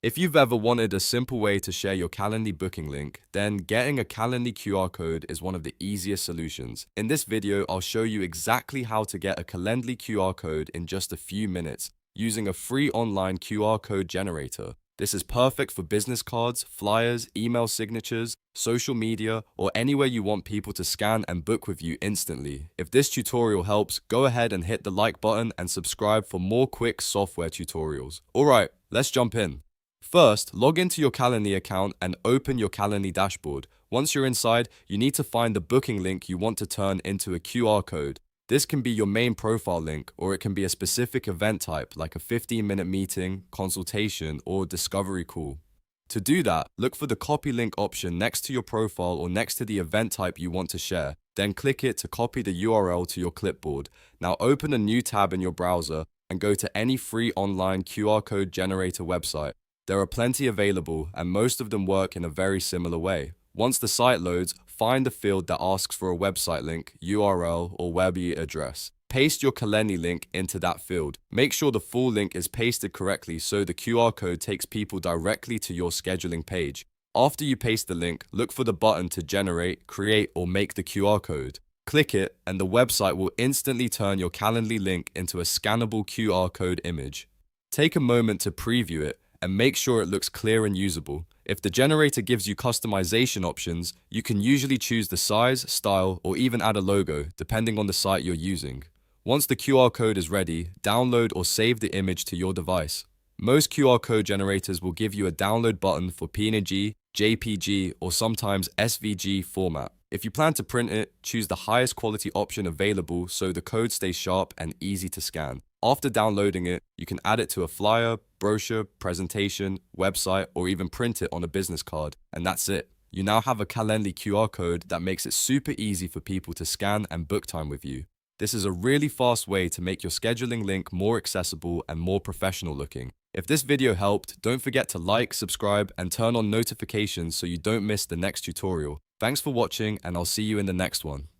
If you've ever wanted a simple way to share your Calendly booking link, then getting a Calendly QR code is one of the easiest solutions. In this video, I'll show you exactly how to get a Calendly QR code in just a few minutes using a free online QR code generator. This is perfect for business cards, flyers, email signatures, social media, or anywhere you want people to scan and book with you instantly. If this tutorial helps, go ahead and hit the like button and subscribe for more quick software tutorials. Alright, let's jump in. First, log into your Calendly account and open your Calendly dashboard. Once you're inside, you need to find the booking link you want to turn into a QR code. This can be your main profile link, or it can be a specific event type like a 15-minute meeting, consultation, or discovery call. To do that, look for the copy link option next to your profile or next to the event type you want to share. Then click it to copy the URL to your clipboard. Now open a new tab in your browser and go to any free online QR code generator website. There are plenty available, and most of them work in a very similar way. Once the site loads, find the field that asks for a website link, URL, or web address. Paste your Calendly link into that field. Make sure the full link is pasted correctly so the QR code takes people directly to your scheduling page. After you paste the link, look for the button to generate, create, or make the QR code. Click it, and the website will instantly turn your Calendly link into a scannable QR code image. Take a moment to preview it, and make sure it looks clear and usable. If the generator gives you customization options, you can usually choose the size, style, or even add a logo, depending on the site you're using. Once the QR code is ready, download or save the image to your device. Most QR code generators will give you a download button for PNG, JPG, or sometimes SVG format. If you plan to print it, choose the highest quality option available so the code stays sharp and easy to scan. After downloading it, you can add it to a flyer, brochure, presentation, website, or even print it on a business card, and that's it. You now have a Calendly QR code that makes it super easy for people to scan and book time with you. This is a really fast way to make your scheduling link more accessible and more professional looking. If this video helped, don't forget to like, subscribe, and turn on notifications so you don't miss the next tutorial. Thanks for watching, and I'll see you in the next one.